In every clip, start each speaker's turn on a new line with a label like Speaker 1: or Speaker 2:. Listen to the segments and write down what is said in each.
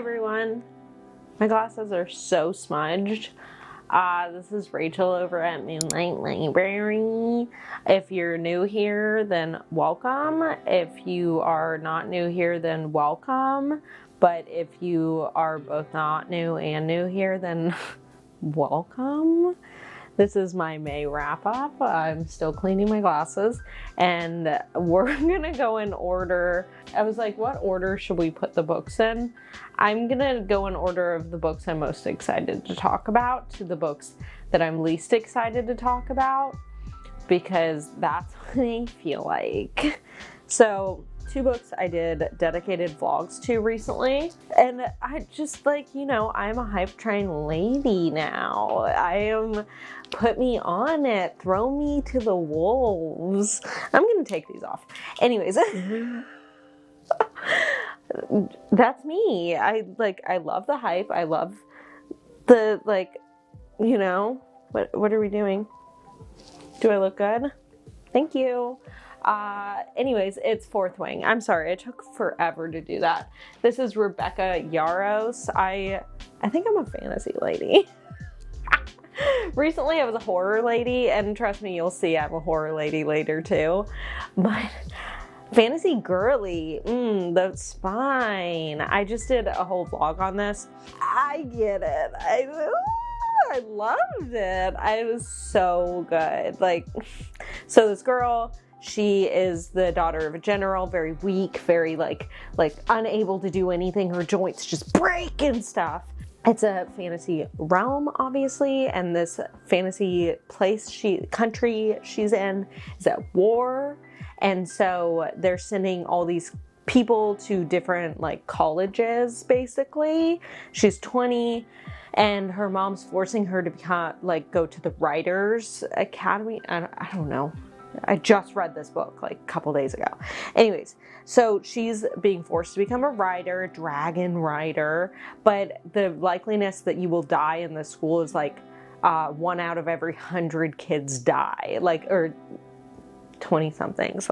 Speaker 1: everyone. My glasses are so smudged. This is Rachel over at Moonlight Library. If you're new here, then welcome. If you are not new here, then welcome. But if you are both not new and new here, then welcome. This is my May wrap up. I'm still cleaning my glasses and we're gonna go in order. I was like, what order should we put the books in? I'm gonna go in order of the books I'm most excited to talk about to the books that I'm least excited to talk about, because that's what I feel like. So 2 books I did dedicated vlogs to recently, and I just I'm a hype train lady now. I am, put me on it, throw me to the wolves. I'm gonna take these off. Anyways, that's me. I love the hype. I love the what are we doing? Do I look good? Thank you. Anyways, it's Fourth Wing. I'm sorry, it took forever to do that. This is Rebecca Yarros. I think I'm a fantasy lady. Recently I was a horror lady, and trust me, you'll see I'm a horror lady later too. But fantasy girly, that's fine. I just did a whole vlog on this. I get it. I loved it. It was so good. So this girl, she is the daughter of a general, very weak, very like unable to do anything. Her joints just break and stuff. It's a fantasy realm, obviously, and this fantasy country she's in is at war. And so they're sending all these people to different colleges, basically. She's 20. And her mom's forcing her to go to the Writers Academy. I don't know. I just read this book a couple days ago. Anyways, so she's being forced to become a writer, dragon writer. But the likeliness that you will die in this school is 1 out of every 100 kids die. Or 20-somethings,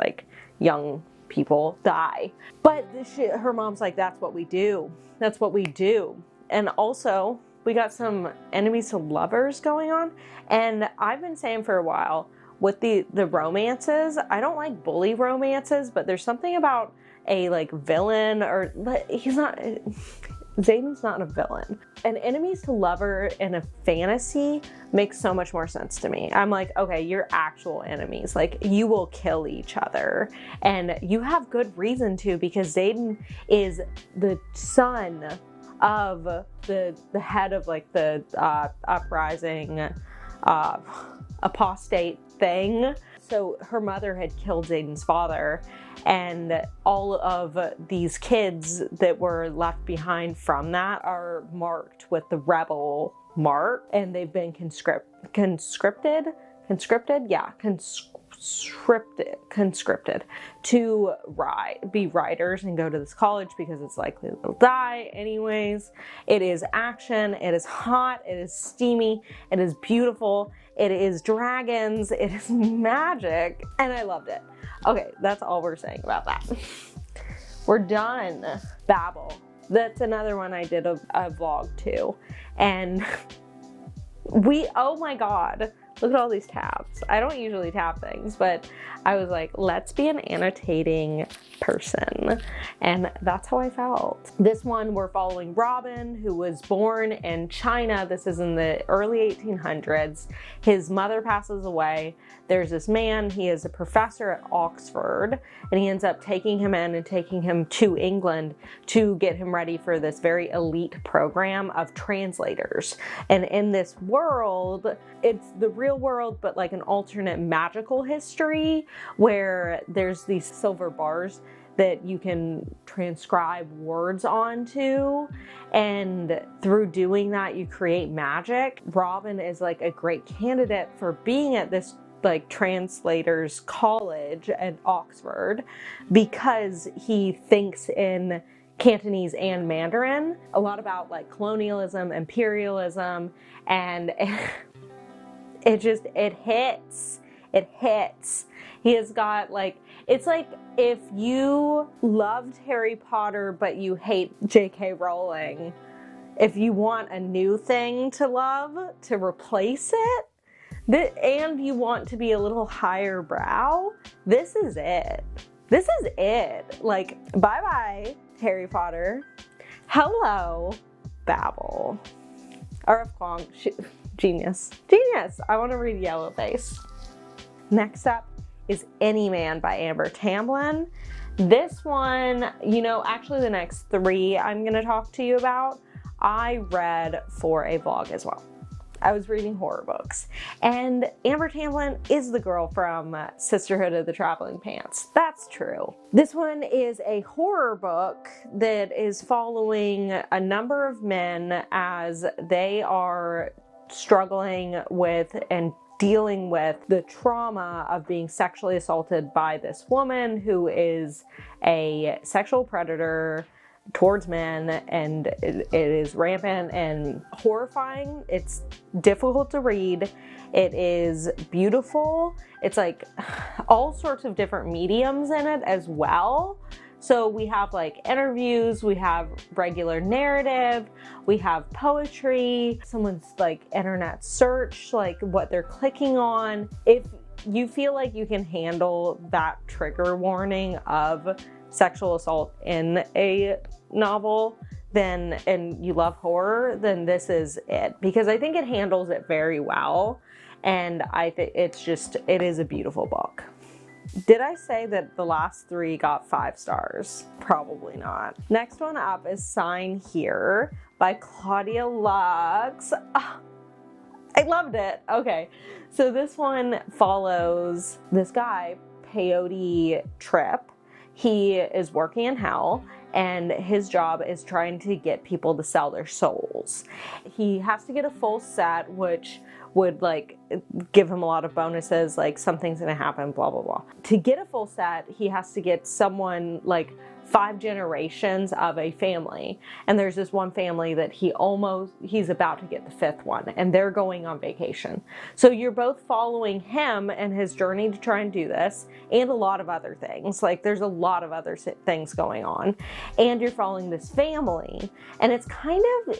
Speaker 1: young people die. But her mom's like, that's what we do. That's what we do. And also, we got some enemies to lovers going on. And I've been saying for a while, with the romances, I don't like bully romances, but there's something about a villain, or Zayden's not a villain. An enemies to lover in a fantasy makes so much more sense to me. I'm like, okay, you're actual enemies. You will kill each other. And you have good reason to, because Zayden is the son of the head of the uprising apostate thing. So her mother had killed Zayden's father, and all of these kids that were left behind from that are marked with the rebel mark, and they've been conscripted to be writers and go to this college, because it's likely they'll die anyways. It is action, it is hot, it is steamy, it is beautiful, it is dragons, it is magic, and I loved it. Okay, that's all we're saying about that. We're done. Babel. That's another one I did a vlog to, and oh my god, look at all these tabs. I don't usually tab things, but I was like, let's be an annotating person. And that's how I felt. This one, we're following Robin, who was born in China. This is in the early 1800s. His mother passes away. There's this man, he is a professor at Oxford, and he ends up taking him in and taking him to England to get him ready for this very elite program of translators. And in this world, it's the real world, but an alternate magical history, where there's these silver bars that you can transcribe words onto, and through doing that you create magic. Robin is a great candidate for being at this translators college at Oxford, because he thinks in Cantonese and Mandarin a lot about colonialism, imperialism, and it hits. He has got if you loved Harry Potter but you hate J.K. Rowling, if you want a new thing to love to replace it, and you want to be a little higher brow, this is it. This is it. Like, bye-bye, Harry Potter. Hello, Babel. RF Kuang, genius. Genius. I want to read Yellowface. Next up is Any Man by Amber Tamblyn. This one, actually the next three I'm going to talk to you about, I read for a vlog as well. I was reading horror books. And Amber Tamblyn is the girl from Sisterhood of the Traveling Pants. That's true. This one is a horror book that is following a number of men as they are struggling with and dealing with the trauma of being sexually assaulted by this woman who is a sexual predator towards men, and it is rampant and horrifying. It's difficult to read. It is beautiful. It's like all sorts of different mediums in it as well. So we have like interviews, we have regular narrative, we have poetry, someone's like internet search, like what they're clicking on. If you feel like you can handle that trigger warning of sexual assault in a novel, then, and you love horror, then this is it, because I think it handles it very well. And I think it is a beautiful book. Did I say that the last three got 5 stars? Probably not. Next one up is Sign Here by Claudia Lux. Oh, I loved it. Okay, so this one follows this guy, Peyote Trip. He is working in hell, and his job is trying to get people to sell their souls. He has to get a full set, which would like give him a lot of bonuses, like something's gonna happen, blah, blah, blah. To get a full set, he has to get someone like 5 generations of a family. And there's this one family that he's about to get the 5th one, and they're going on vacation. So you're both following him and his journey to try and do this, and a lot of other things. Like there's a lot of other things going on, and you're following this family. And it's kind of,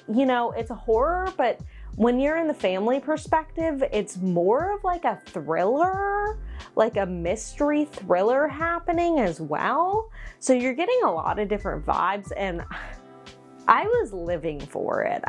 Speaker 1: it's a horror, but when you're in the family perspective, it's more of like a thriller, like a mystery thriller happening as well. So you're getting a lot of different vibes, and I was living for it.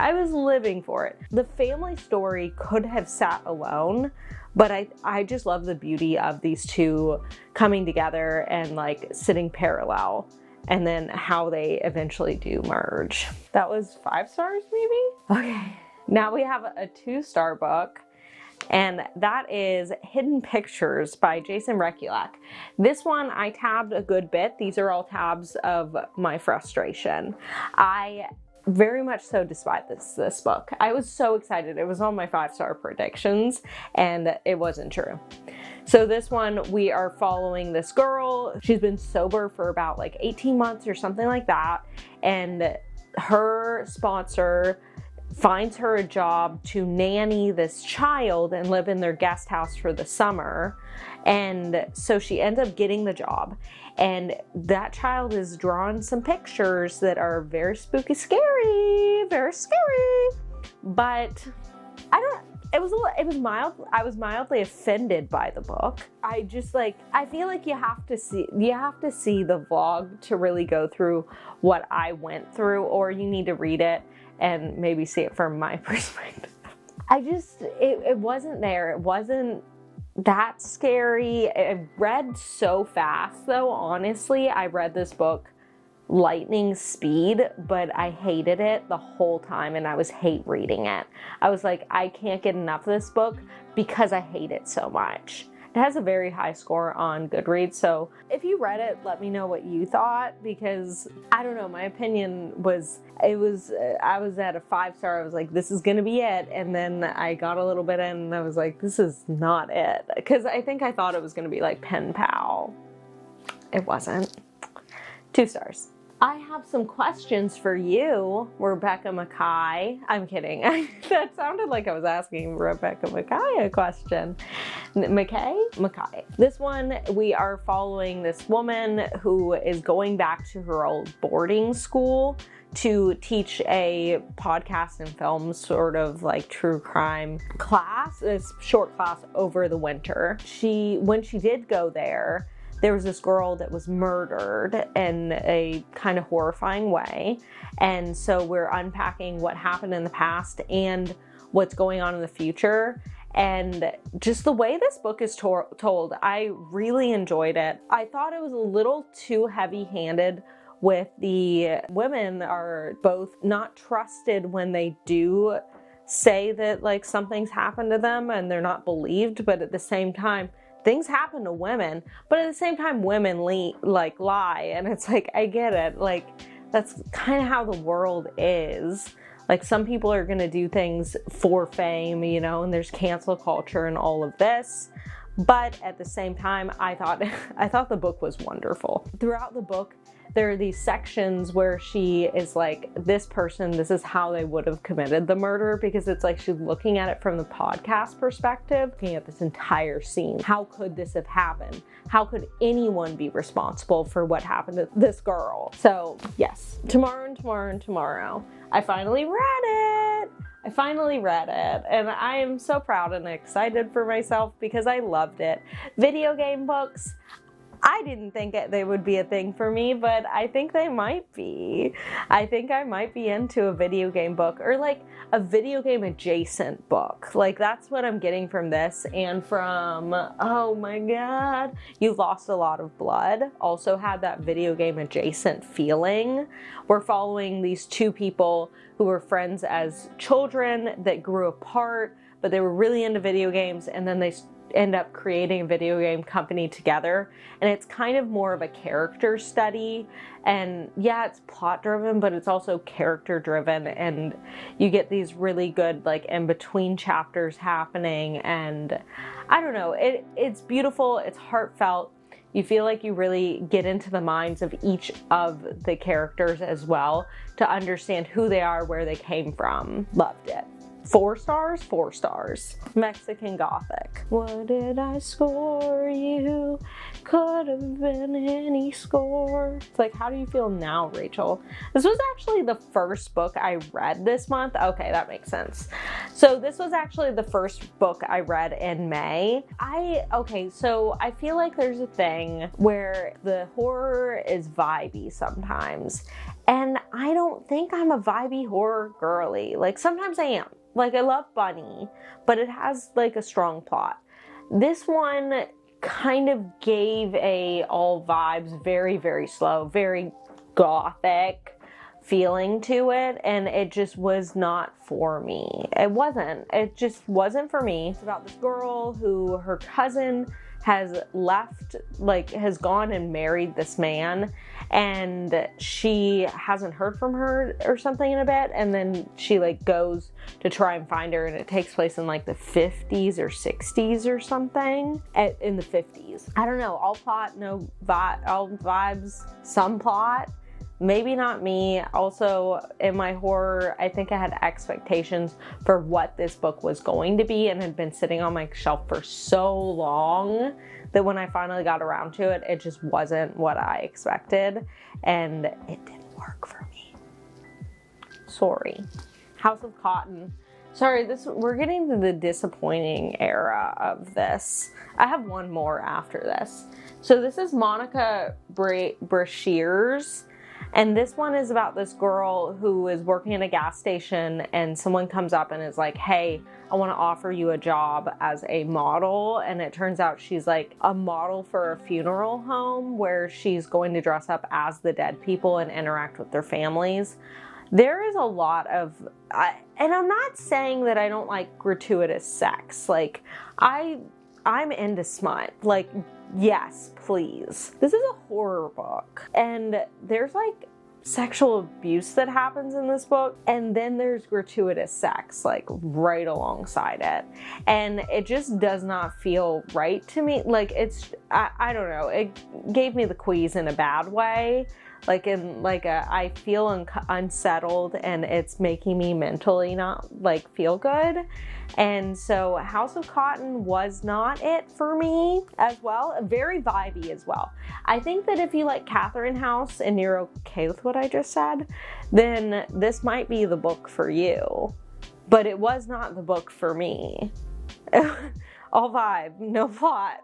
Speaker 1: The family story could have sat alone, but I just love the beauty of these two coming together and like sitting parallel, and then how they eventually do merge. That was 5 stars maybe? Okay. Now we have a 2-star book, and that is Hidden Pictures by Jason Rekulak. This one I tabbed a good bit. These are all tabs of my frustration. I very much so despise this book. I was so excited. It was on my 5-star predictions, and it wasn't true. So this one, we are following this girl. She's been sober for about like 18 months or something like that, and her sponsor finds her a job to nanny this child and live in their guest house for the summer. And so she ends up getting the job, and that child is drawing some pictures that are very spooky, scary, very scary. But it was mild. I was mildly offended by the book. I feel like you have to see the vlog to really go through what I went through, or you need to read it and maybe see it from my perspective. It wasn't there. It wasn't that scary. I read so fast though, honestly. I read this book lightning speed, but I hated it the whole time, and I was hate reading it. I was like, I can't get enough of this book because I hate it so much. It has a very high score on Goodreads, so if you read it, let me know what you thought, because I don't know, my opinion was, I was at a 5-star. I was like, this is gonna be it, and then I got a little bit in and I was like, this is not it, because I think I thought it was gonna be like Pen Pal. It wasn't. 2 stars.
Speaker 2: I have some questions for you, Rebecca Makkai. I'm kidding. That sounded like I was asking Rebecca Makkai a question. Makkai. This one, we are following this woman who is going back to her old boarding school to teach a podcast and film sort of like true crime class, this short class over the winter. When she did go there was this girl that was murdered in a kind of horrifying way. And so we're unpacking what happened in the past and what's going on in the future. And just the way this book is told, I really enjoyed it. I thought it was a little too heavy-handed with the women are both not trusted when they do say that like something's happened to them and they're not believed, but at the same time, things happen to women, but at the same time, women lie. And it's like, I get it. Like, that's kind of how the world is. Like, some people are going to do things for fame, you know, and there's cancel culture and all of this. But at the same time, I thought the book was wonderful. Throughout the book, there are these sections where she is like, this person, this is how they would have committed the murder, because it's like she's looking at it from the podcast perspective, looking at this entire scene. How could this have happened? How could anyone be responsible for what happened to this girl? So yes, tomorrow. I finally read it, and I am so proud and excited for myself because I loved it. Video game books, I didn't think they would be a thing for me, but I think they might be. I think I might be into a video game book, or like a video game adjacent book. Like, that's what I'm getting from this, and from, oh my god, You've Lost a Lot of Blood. Also had that video game adjacent feeling. We're following these two people who were friends as children that grew apart, but they were really into video games, and then they end up creating a video game company together. And it's kind of more of a character study, and yeah, it's plot driven, but it's also character driven, and you get these really good like in between chapters happening, and I don't know, it's beautiful, it's heartfelt. You feel like you really get into the minds of each of the characters as well to understand who they are, where they came from. Loved it. 4 stars? 4 stars. Mexican Gothic. What did I score you? Could have been any score. It's like, how do you feel now, Rachel? This was actually the first book I read this month. Okay, that makes sense. So this was actually the first book I read in May. So I feel like there's a thing where the horror is vibey sometimes. And I don't think I'm a vibey horror girly. Like, sometimes I am. Like, I love Bunny, but it has like a strong plot. This one kind of gave all vibes, very, very slow, very gothic feeling to it, and it just was not for me. It just wasn't for me. It's about this girl who her cousin has left, like has gone and married this man, and she hasn't heard from her or something in a bit, and then she like goes to try and find her, and it takes place in like the 50s or 60s or something. In the 50s. I don't know, all plot, no vibe, all vibes, some plot. Maybe not me. Also, in my horror, I think I had expectations for what this book was going to be, and had been sitting on my shelf for so long that when I finally got around to it, it just wasn't what I expected, and it didn't work for me. Sorry. House of Cotton. Sorry, we're getting to the disappointing era of this. I have one more after this. So this is Monica Brashears. And this one is about this girl who is working at a gas station, and someone comes up and is like, hey, I want to offer you a job as a model. And it turns out she's like a model for a funeral home where she's going to dress up as the dead people and interact with their families. There is a lot of, and I'm not saying that I don't like gratuitous sex. Like, I'm into smut. Like, yes, please. This is a horror book, and there's like sexual abuse that happens in this book, and then there's gratuitous sex like right alongside it, and it just does not feel right to me. Like, it's I don't know, it gave me the quease in a bad way.
Speaker 1: like in like I feel unsettled, and it's making me mentally not like feel good. And so House of Cotton was not it for me as well. Very vibey as well. I think that if you like Catherine House and you're okay with what I just said, then this might be the book for you. But it was not the book for me. All vibe, no plot.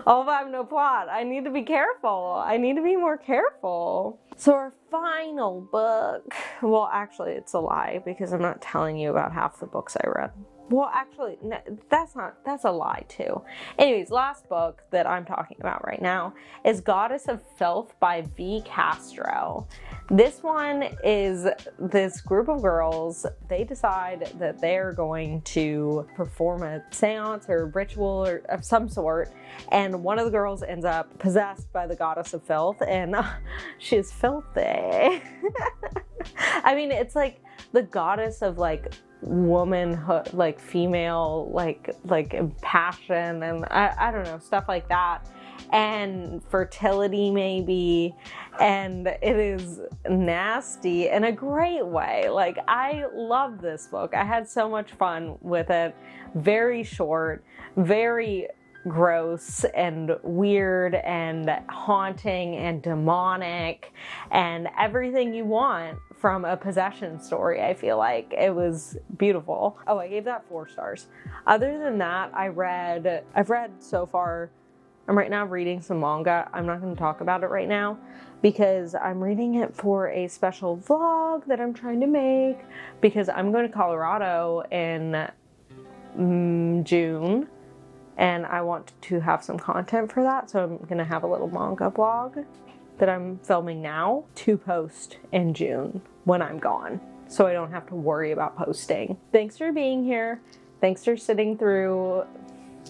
Speaker 1: All vibe, no plot. I need to be careful. I need to be more careful. So our final book, well, actually it's a lie because I'm not telling you about half the books I read. Well, actually, no, that's a lie too. Anyways, last book that I'm talking about right now is Goddess of Filth by V. Castro. This one is this group of girls, they decide that they're going to perform a seance or ritual or of some sort, and one of the girls ends up possessed by the Goddess of Filth, and she's filthy. I mean, it's like the goddess of like womanhood, like female, like passion, and I don't know, stuff like that, and fertility maybe, and it is nasty in a great way. Like, I love this book. I had so much fun with it. Very short, very gross and weird and haunting and demonic and everything you want from a possession story. I feel like it was beautiful. Oh, I gave that 4 stars. Other than that, I've read so far, I'm right now reading some manga. I'm not going to talk about it right now because I'm reading it for a special vlog that I'm trying to make, because I'm going to Colorado in June, and I want to have some content for that. So I'm going to have a little manga vlog that I'm filming now to post in June when I'm gone, so I don't have to worry about posting. Thanks for being here. Thanks for sitting through,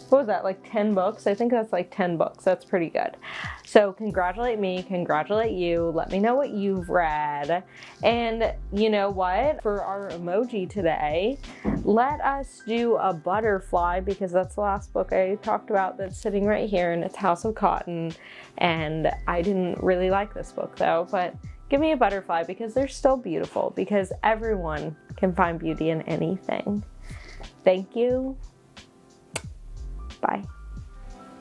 Speaker 1: what was that, like 10 books? I think that's like 10 books. That's pretty good. So congratulate me, congratulate you. Let me know what you've read. And you know what? For our emoji today, let us do a butterfly, because that's the last book I talked about that's sitting right here, and it's House of Cotton. And I didn't really like this book though, but give me a butterfly because they're still beautiful, because everyone can find beauty in anything. Thank you. Bye.